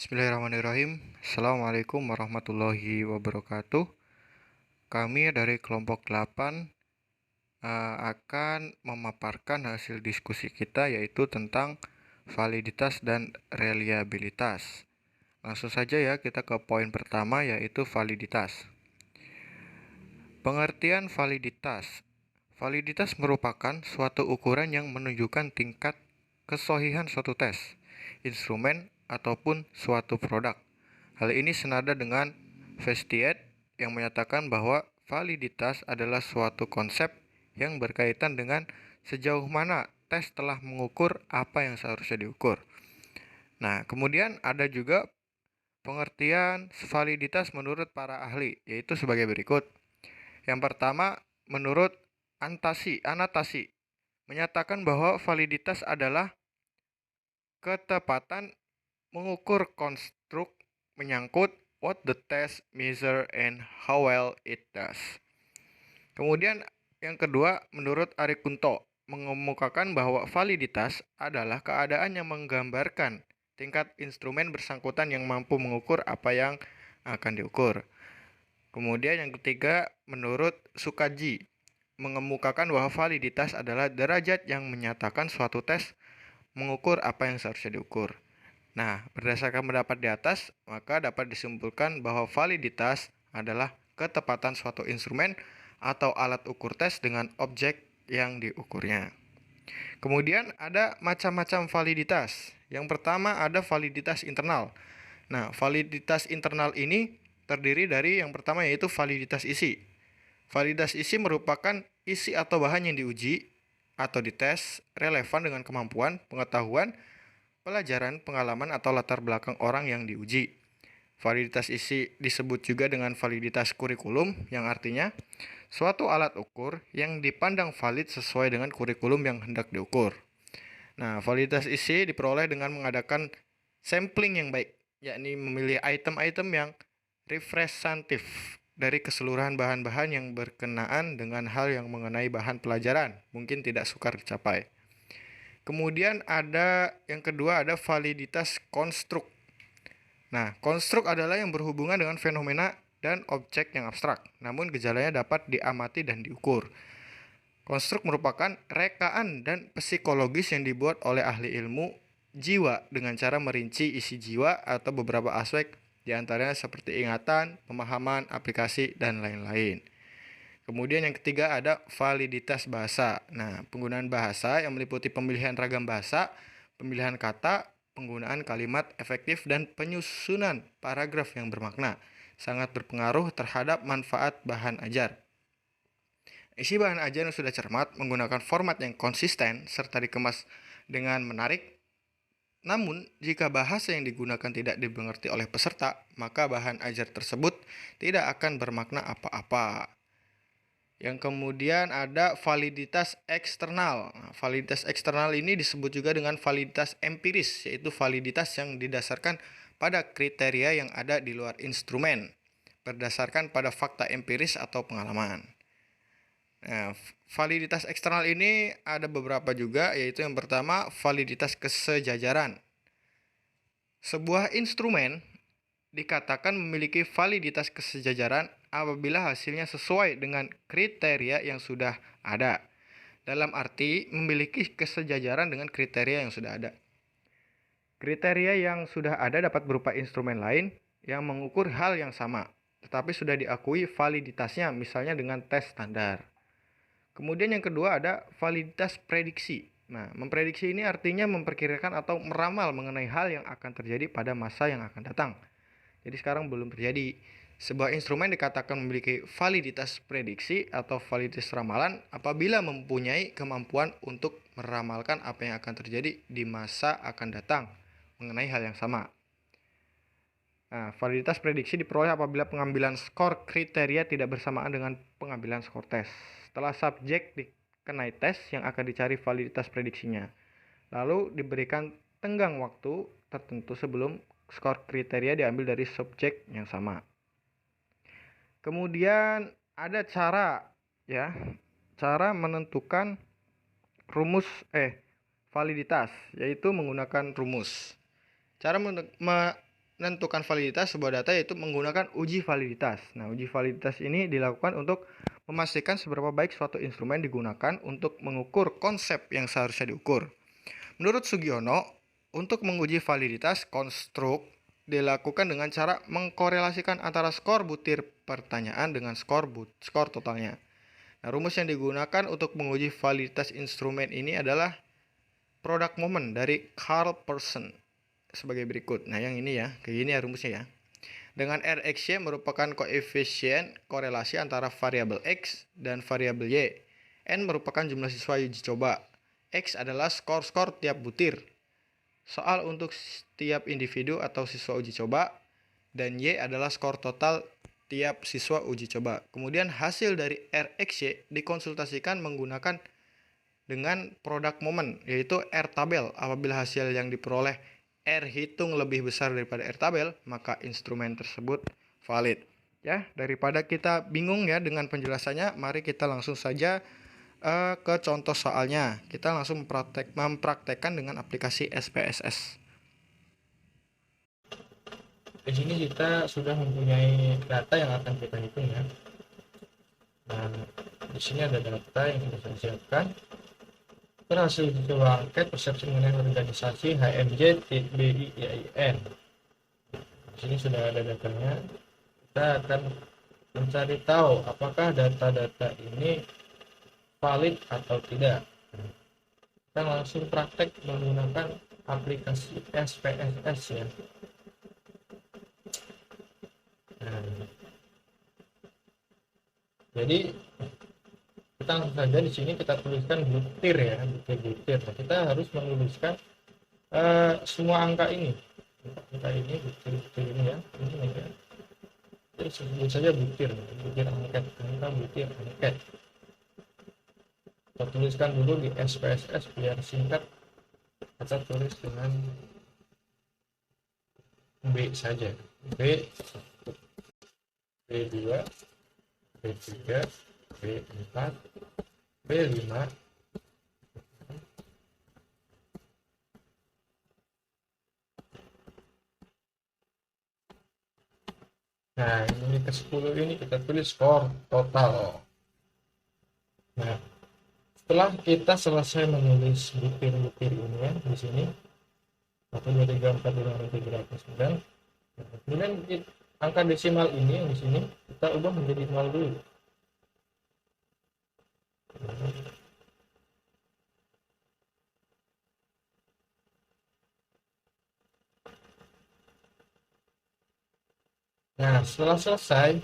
Bismillahirrahmanirrahim. Assalamualaikum warahmatullahi wabarakatuh. Kami dari kelompok 8 akan memaparkan hasil diskusi kita yaitu tentang validitas dan reliabilitas. Langsung saja ya kita ke poin pertama yaitu validitas. Pengertian validitas. Validitas merupakan suatu ukuran yang menunjukkan tingkat kesohihan suatu tes, instrumen, ataupun suatu produk. Hal ini senada dengan Vestiaire yang menyatakan bahwa validitas adalah suatu konsep yang berkaitan dengan sejauh mana tes telah mengukur apa yang seharusnya diukur. Nah, kemudian ada juga pengertian validitas menurut para ahli, yaitu sebagai berikut. Yang pertama, menurut Anatasi menyatakan bahwa validitas adalah ketepatan mengukur konstruk menyangkut what the test measure and how well it does. Kemudian yang kedua, menurut Arikunto mengemukakan bahwa validitas adalah keadaan yang menggambarkan tingkat instrumen bersangkutan yang mampu mengukur apa yang akan diukur. Kemudian yang ketiga, menurut Sukaji mengemukakan bahwa validitas adalah derajat yang menyatakan suatu tes mengukur apa yang seharusnya diukur. Nah, berdasarkan pendapat di atas, maka dapat disimpulkan bahwa validitas adalah ketepatan suatu instrumen atau alat ukur tes dengan objek yang diukurnya. Kemudian ada macam-macam validitas. Yang pertama ada validitas internal. Nah, validitas internal ini terdiri dari yang pertama yaitu validitas isi. Validitas isi merupakan isi atau bahan yang diuji atau dites relevan dengan kemampuan, pengetahuan, pelajaran, pengalaman, atau latar belakang orang yang diuji. Validitas isi disebut juga dengan validitas kurikulum, yang artinya suatu alat ukur yang dipandang valid sesuai dengan kurikulum yang hendak diukur. Nah, validitas isi diperoleh dengan mengadakan sampling yang baik, yakni memilih item-item yang representatif dari keseluruhan bahan-bahan yang berkenaan dengan hal yang mengenai bahan pelajaran, mungkin tidak sukar dicapai. Kemudian ada yang kedua ada validitas konstruk. Nah, konstruk adalah yang berhubungan dengan fenomena dan objek yang abstrak, namun gejalanya dapat diamati dan diukur. Konstruk merupakan rekaan dan psikologis yang dibuat oleh ahli ilmu jiwa dengan cara merinci isi jiwa atau beberapa aspek di antaranya seperti ingatan, pemahaman, aplikasi, dan lain-lain. Kemudian yang ketiga ada validitas bahasa. Nah, penggunaan bahasa yang meliputi pemilihan ragam bahasa, pemilihan kata, penggunaan kalimat efektif, dan penyusunan paragraf yang bermakna sangat berpengaruh terhadap manfaat bahan ajar. Isi bahan ajar yang sudah cermat menggunakan format yang konsisten serta dikemas dengan menarik. Namun, jika bahasa yang digunakan tidak dimengerti oleh peserta, maka bahan ajar tersebut tidak akan bermakna apa-apa. Yang kemudian ada validitas eksternal. Nah, validitas eksternal ini disebut juga dengan validitas empiris, yaitu validitas yang didasarkan pada kriteria yang ada di luar instrumen, berdasarkan pada fakta empiris atau pengalaman. Nah, validitas eksternal ini ada beberapa juga, yaitu yang pertama validitas kesejajaran. Sebuah instrumen dikatakan memiliki validitas kesejajaran apabila hasilnya sesuai dengan kriteria yang sudah ada. Dalam arti memiliki kesejajaran dengan kriteria yang sudah ada. Kriteria yang sudah ada dapat berupa instrumen lain yang mengukur hal yang sama, tetapi sudah diakui validitasnya misalnya dengan tes standar. Kemudian yang kedua ada validitas prediksi. Nah, memprediksi ini artinya memperkirakan atau meramal mengenai hal yang akan terjadi pada masa yang akan datang. Jadi sekarang belum terjadi. Sebuah instrumen dikatakan memiliki validitas prediksi atau validitas ramalan apabila mempunyai kemampuan untuk meramalkan apa yang akan terjadi di masa akan datang mengenai hal yang sama. Nah, validitas prediksi diperoleh apabila pengambilan skor kriteria tidak bersamaan dengan pengambilan skor tes. Setelah subjek dikenai tes yang akan dicari validitas prediksinya. Lalu diberikan tenggang waktu tertentu sebelum skor kriteria diambil dari subjek yang sama. Kemudian ada cara menentukan rumus validitas, yaitu menggunakan rumus. Cara menentukan validitas sebuah data yaitu menggunakan uji validitas. Nah, uji validitas ini dilakukan untuk memastikan seberapa baik suatu instrumen digunakan untuk mengukur konsep yang seharusnya diukur. Menurut Sugiono, untuk menguji validitas konstruk dilakukan dengan cara mengkorelasikan antara skor butir pertanyaan dengan skor totalnya. Nah, rumus yang digunakan untuk menguji validitas instrumen ini adalah product moment dari Carl Person sebagai berikut. Nah, yang ini ya, kayak gini ya rumusnya ya. Dengan Rxy merupakan koefisien korelasi antara variabel X dan variabel Y. N merupakan jumlah siswa uji coba. X adalah skor-skor tiap butir. Soal untuk setiap individu atau siswa uji coba, dan Y adalah skor total tiap siswa uji coba. Kemudian hasil dari Rxy dikonsultasikan menggunakan dengan produk moment, yaitu R tabel. Apabila hasil yang diperoleh R hitung lebih besar daripada R tabel, maka instrumen tersebut valid. Ya, daripada kita bingung ya dengan penjelasannya, mari kita langsung saja ke contoh soalnya. Kita langsung mempraktekkan dengan aplikasi SPSS. Di sini kita sudah mempunyai data yang akan kita hitung ya. Nah, di sini ada data yang sudah saya siapkan. Hasil uji coba angket persepsi mengenai organisasi HMJ TBIIN. Di sini sudah ada datanya. Kita akan mencari tahu apakah data-data ini valid atau tidak. Kita langsung praktek menggunakan aplikasi SPSS ya. Nah, jadi kita langsung saja di sini kita tuliskan butir ya, butir. Nah, kita harus menuliskan semua angka ini butir ini ya, ini ya. Jadi sebut saja butir angket, angka butir angket. Kita tuliskan dulu di SPSS biar singkat. Kita tulis dengan B saja, B1, B2, B3, B4, B5, nah ini ke-10 ini kita tulis skor total. Nah, setelah kita selesai menulis butir-butir ini ya di sini 1, 2, 3, 4, 5, 6, 7, 8, 9, kemudian angka desimal ini yang di sini kita ubah menjadi 0 dulu. Nah, setelah selesai,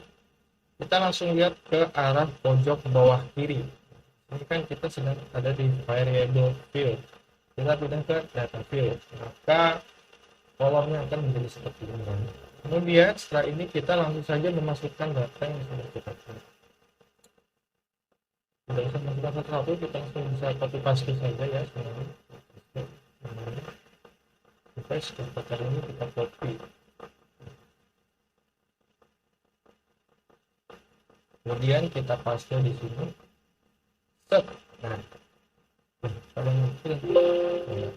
kita langsung lihat ke arah pojok bawah kiri. Ini kan kita sedang ada di variable field. Kita pindah ke data field. Maka kolomnya akan menjadi seperti ini. Kemudian setelah ini kita langsung saja memasukkan data yang sudah kita buat. Tidak usah masukkan satu-satu, kita langsung bisa copy paste saja ya. Paste, kali ini kita copy. Kemudian kita paste di sini. Set. Nah, kalian mungkin ya.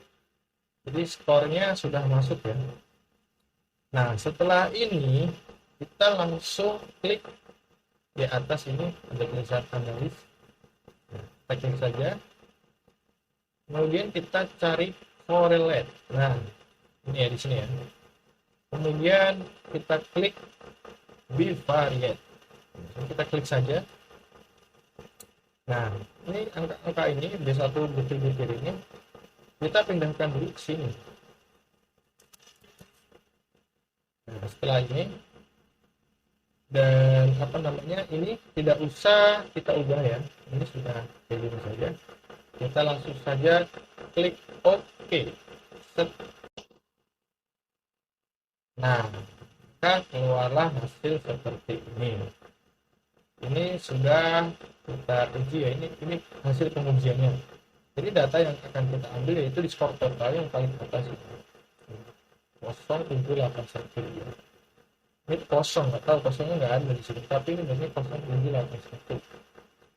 Jadi skornya sudah masuk ya. Nah, setelah ini kita langsung klik di atas ini ada tulisan analis. Nah, kita klik saja. Kemudian kita cari correlate. Nah, ini ya di sini ya. Kemudian kita klik bivariate. Kita klik saja. Nah, ini angka ini B1 butir-butir ini kita pindahkan dulu ke sini. Nah, setelah ini dan ini tidak usah kita ubah ya. Ini sudah kayak gini saja. Kita langsung saja klik OK. Set. Nah, maka keluarlah hasil seperti ini. Ini sudah kita uji ya, ini hasil pengujiannya. Jadi data yang akan kita ambil yaitu di skor total yang paling atas ini 0781 ya. Ini kosong, nggak tahu kosongnya nggak ada di sini, tapi ini benar 0781.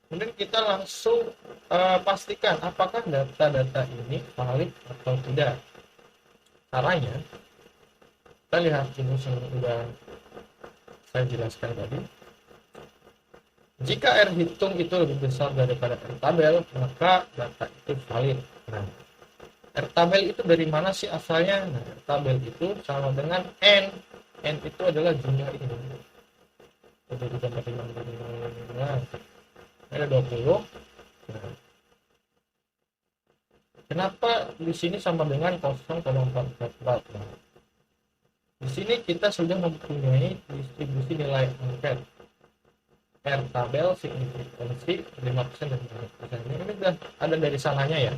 Kemudian kita langsung pastikan apakah data-data ini valid atau tidak. Caranya Kita lihat rumus yang sudah saya jelaskan tadi. Jika R hitung itu lebih besar daripada R tabel, maka data itu valid. Nah, R tabel itu dari mana sih asalnya? Nah, R tabel itu sama dengan N. N itu adalah jumlah ini. Jadi gambar nah, ada 20. Nah, kenapa di sini sama dengan 0,444? Nah, di sini kita sudah mempunyai distribusi nilai angket. R tabel signifikansi 5% dan 15%. Ini sudah ada dari sananya ya.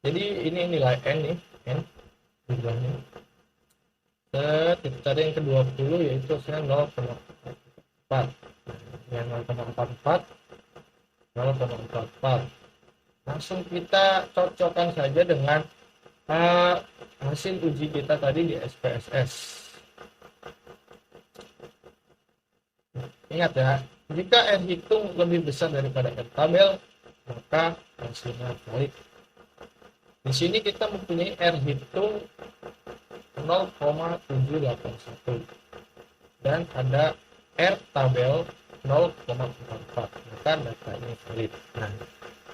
Jadi ini nilai N nih, N jumlahnya. Kita cari yang ke-20 yaitu hasilnya 0,44. Yang 0,44 0,44. Langsung kita cocokkan saja dengan hasil uji kita tadi di SPSS. Ingat ya, jika R hitung lebih besar daripada R tabel, maka hasilnya valid. Di sini kita mempunyai R hitung 0,781 dan ada R tabel 0,44, maka data ini valid. Nah,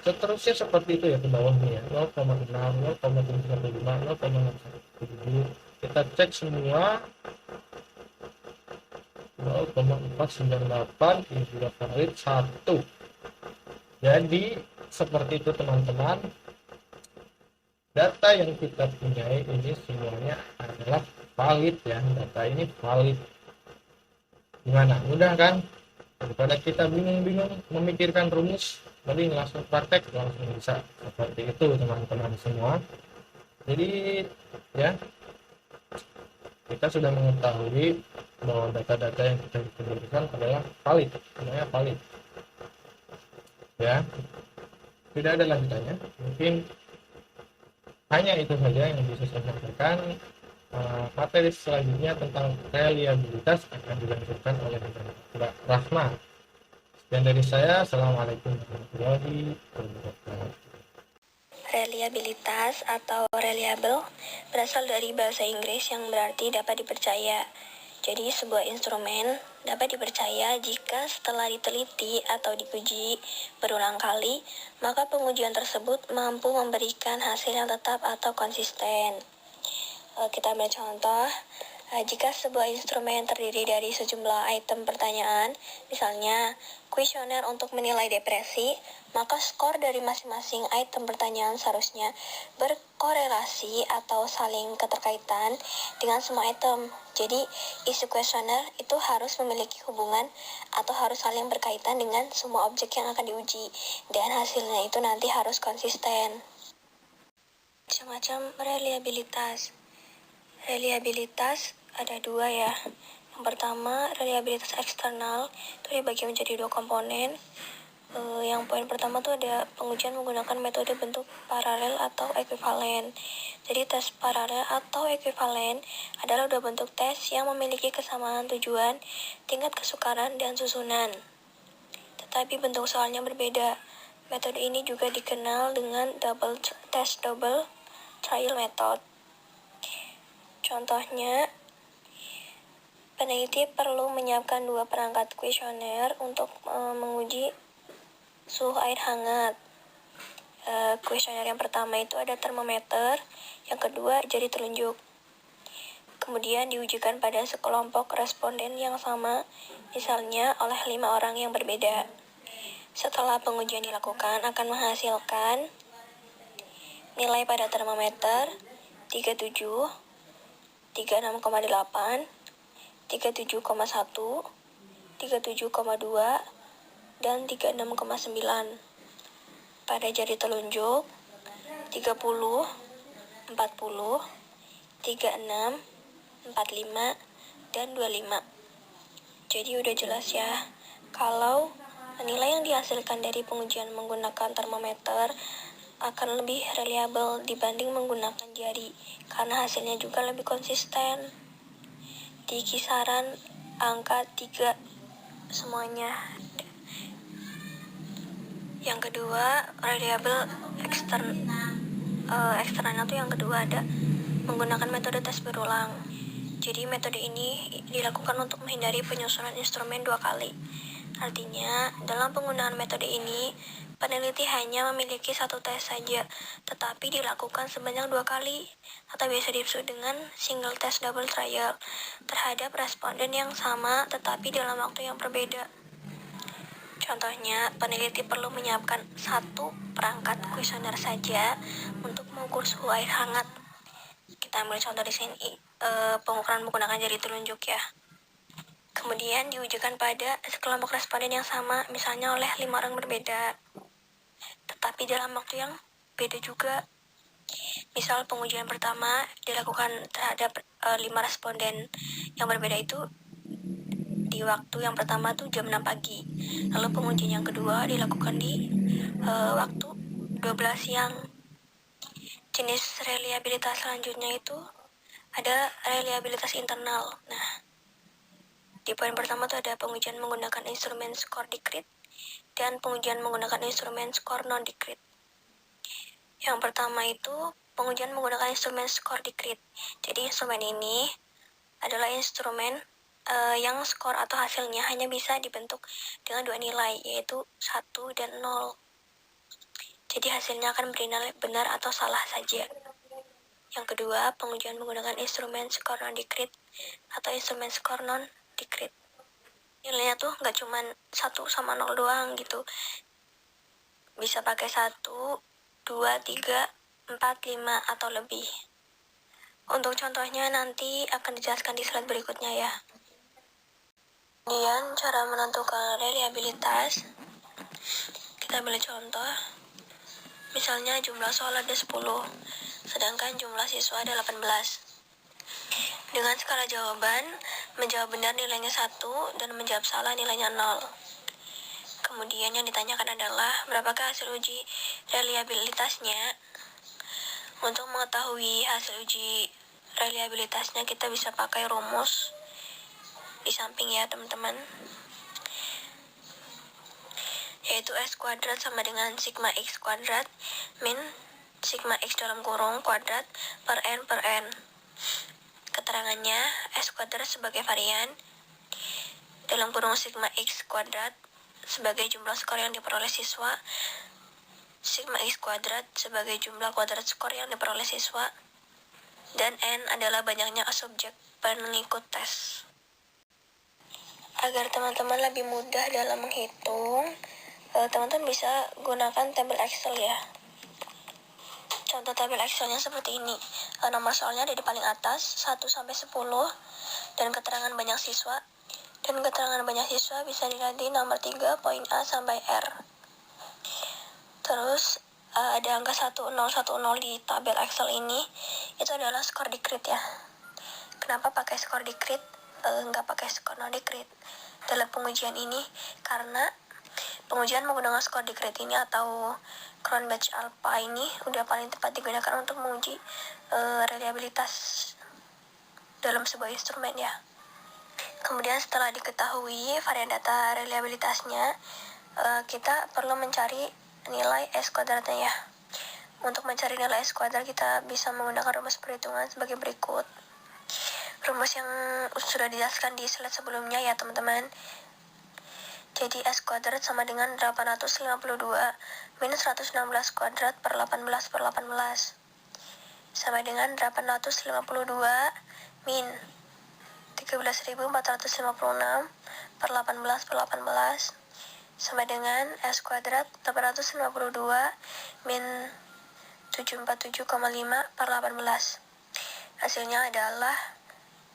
seterusnya seperti itu ya ke bawahnya ya, 0,6, 0,715, 0,617. Kita cek semua 0,498 ini sudah valid 1. Jadi seperti itu teman-teman, data yang kita punyai ini semuanya adalah valid ya, data ini valid. Gimana, mudah kan? Daripada kita bingung-bingung memikirkan rumus, mending langsung praktek, langsung bisa seperti itu teman-teman semua. Jadi ya, kita sudah mengetahui bahwa data-data yang kita berikan adalah valid, semuanya valid. Ya, tidak ada lanjutannya. Mungkin hanya itu saja yang bisa saya sampaikan. Materi selanjutnya tentang reliabilitas akan dilanjutkan oleh Mbak Rahma. Sekian dari saya. Assalamualaikum warahmatullahi wabarakatuh. Reliabilitas atau reliable berasal dari bahasa Inggris yang berarti dapat dipercaya. Jadi sebuah instrumen dapat dipercaya jika setelah diteliti atau diuji berulang kali, maka pengujian tersebut mampu memberikan hasil yang tetap atau konsisten. Kita ambil contoh, jika sebuah instrumen terdiri dari sejumlah item pertanyaan, misalnya kuesioner untuk menilai depresi, maka skor dari masing-masing item pertanyaan seharusnya berkorelasi atau saling keterkaitan dengan semua item. Jadi, isi kuesioner itu harus memiliki hubungan atau harus saling berkaitan dengan semua objek yang akan diuji, dan hasilnya itu nanti harus konsisten. Macam-macam reliabilitas. Reliabilitas ada dua ya. Yang pertama, reliabilitas eksternal itu dibagi menjadi dua komponen. Yang poin pertama tuh ada pengujian menggunakan metode bentuk paralel atau ekuivalen. Jadi tes paralel atau ekuivalen adalah dua bentuk tes yang memiliki kesamaan tujuan, tingkat kesukaran, dan susunan. Tetapi bentuk soalnya berbeda. Metode ini juga dikenal dengan double trial method. Contohnya, peneliti perlu menyiapkan dua perangkat kuesioner untuk menguji suhu air hangat. Kuesioner yang pertama itu ada termometer, yang kedua jari telunjuk. Kemudian diujikan pada sekelompok responden yang sama, misalnya oleh 5 orang yang berbeda. Setelah pengujian dilakukan akan menghasilkan nilai pada termometer 37, 36,8, 37,1, 37,2, dan 36,9. Pada jari telunjuk 30, 40, 36, 45, dan 25. Jadi udah jelas ya, kalau nilai yang dihasilkan dari pengujian menggunakan termometer akan lebih reliable dibanding menggunakan jari, karena hasilnya juga lebih konsisten. Di kisaran angka 3 semuanya. Yang kedua, reliable eksternal tuh yang kedua ada menggunakan metode tes berulang. Jadi metode ini dilakukan untuk menghindari penyusunan instrumen 2 kali. Artinya, dalam penggunaan metode ini, peneliti hanya memiliki 1 tes saja, tetapi dilakukan sebanyak 2 kali, atau biasa disebut dengan single test double trial, terhadap responden yang sama tetapi dalam waktu yang berbeda. Contohnya, peneliti perlu menyiapkan 1 perangkat kuesioner saja untuk mengukur suhu air hangat. Kita ambil contoh di sini, pengukuran menggunakan jari telunjuk ya. Kemudian diujikan pada sekelompok responden yang sama, misalnya oleh 5 orang berbeda, tetapi dalam waktu yang beda juga. Misal pengujian pertama dilakukan terhadap 5 responden yang berbeda itu di waktu yang pertama tuh jam 6 pagi. Lalu pengujian yang kedua dilakukan di waktu 12 siang. Jenis reliabilitas selanjutnya itu ada reliabilitas internal. Nah, di poin pertama tuh ada pengujian menggunakan instrumen skor discrete dan pengujian menggunakan instrumen skor non-discrete. Yang pertama itu pengujian menggunakan instrumen skor discrete. Jadi instrumen ini adalah instrumen yang skor atau hasilnya hanya bisa dibentuk dengan 2 nilai, yaitu 1 dan 0. Jadi hasilnya akan bernilai benar atau salah saja. Yang kedua, pengujian menggunakan instrumen skor non-discrete atau instrumen skor non-discrete. Nilainya tuh nggak cuma 1 sama 0 doang gitu. Bisa pakai 1, 2, 3, 4, 5, atau lebih. Untuk contohnya nanti akan dijelaskan di slide berikutnya ya. Kemudian cara menentukan reliabilitas, kita ambil contoh. Misalnya jumlah soal ada 10, sedangkan jumlah siswa ada 18. Dengan skala jawaban, menjawab benar nilainya 1 dan menjawab salah nilainya 0. Kemudian yang ditanyakan adalah berapakah hasil uji reliabilitasnya. Untuk mengetahui hasil uji reliabilitasnya kita bisa pakai rumus di samping ya teman-teman, yaitu S kuadrat sama dengan sigma X kuadrat min sigma X dalam kurung kuadrat per N. Keterangannya, S kuadrat sebagai varian dalam kurung sigma X kuadrat sebagai jumlah skor yang diperoleh siswa, sigma X kuadrat sebagai jumlah kuadrat skor yang diperoleh siswa, dan N adalah banyaknya subjek pengikut tes. Agar teman-teman lebih mudah dalam menghitung, teman-teman bisa gunakan tabel Excel ya. Contoh tabel Excelnya seperti ini. Nomor soalnya ada di paling atas 1 sampai 10 dan keterangan banyak siswa. Dan keterangan banyak siswa bisa dilihat di nomor 3 poin A sampai R. Terus ada angka 1010 di tabel Excel ini, itu adalah skor discrete ya. Kenapa pakai skor discrete? Nggak pakai skor non-discrete dalam pengujian ini? Karena pengujian menggunakan skor discrete ini atau Cronbach alpha ini udah paling tepat digunakan untuk menguji reliabilitas dalam sebuah instrumen ya. Kemudian setelah diketahui varian data reliabilitasnya, kita perlu mencari nilai S kuadratnya ya. Untuk mencari nilai S kuadrat kita bisa menggunakan rumus perhitungan sebagai berikut. Rumus yang sudah dijelaskan di slide sebelumnya ya teman-teman. Jadi S kuadrat sama dengan 852 minus 116 kuadrat per 18 per 18 sama dengan 852 min 13.456 per 18 per 18 sama dengan S kuadrat 852 min 747,5 per 18. Hasilnya adalah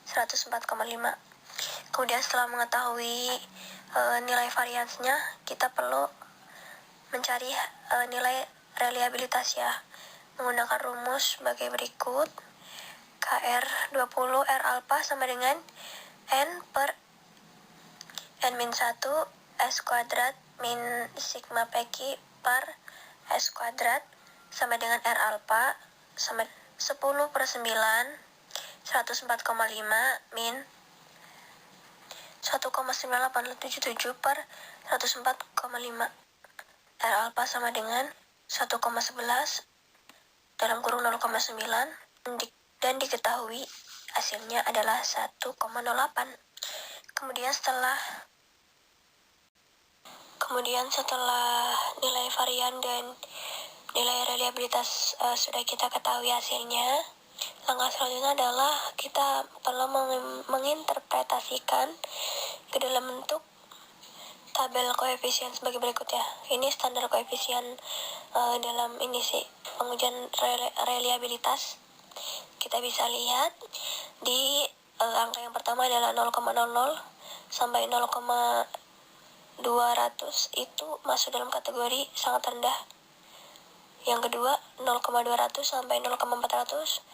104,5. Kemudian setelah mengetahui nilai variansnya, kita perlu mencari nilai reliabilitas ya, menggunakan rumus sebagai berikut. KR20 R alpha sama dengan N per N-1 S kuadrat min sigma PQ per S kuadrat sama dengan R alpha sama 10 per 9 104,5 min 1,9877 per 104,5. R alpha sama dengan 1,11 dalam kurung 0,9 dan diketahui hasilnya adalah 1,08. Kemudian setelah nilai varian dan nilai reliabilitas sudah kita ketahui hasilnya, langkah selanjutnya adalah kita perlu menginterpretasikan ke dalam bentuk tabel koefisien sebagai berikut ya. Ini standar koefisien dalam ini sih pengujian reliabilitas. Kita bisa lihat di angka yang pertama adalah 0,00 sampai 0,200 itu masuk dalam kategori sangat rendah. Yang kedua 0,200 sampai 0,400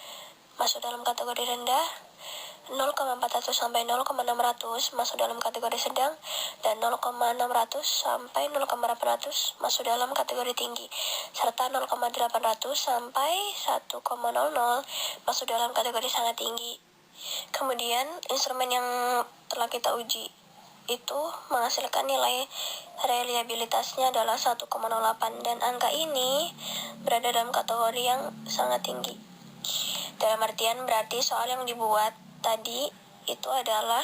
masuk dalam kategori rendah. 0,400 sampai 0,600 masuk dalam kategori sedang, dan 0,600 sampai 0,800 masuk dalam kategori tinggi, serta 0,800 sampai 1,00 masuk dalam kategori sangat tinggi. Kemudian instrumen yang telah kita uji itu menghasilkan nilai reliabilitasnya adalah 1,08, dan angka ini berada dalam kategori yang sangat tinggi. Dalam artian berarti soal yang dibuat tadi itu adalah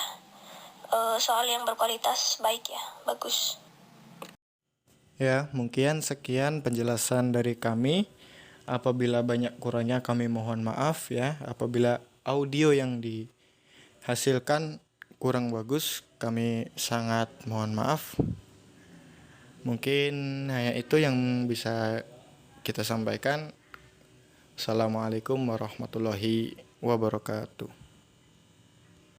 soal yang berkualitas baik ya, bagus. Ya, mungkin sekian penjelasan dari kami. Apabila banyak kurangnya kami mohon maaf ya. Apabila audio yang dihasilkan kurang bagus, kami sangat mohon maaf. Mungkin hanya itu yang bisa kita sampaikan. Assalamualaikum warahmatullahi wabarakatuh.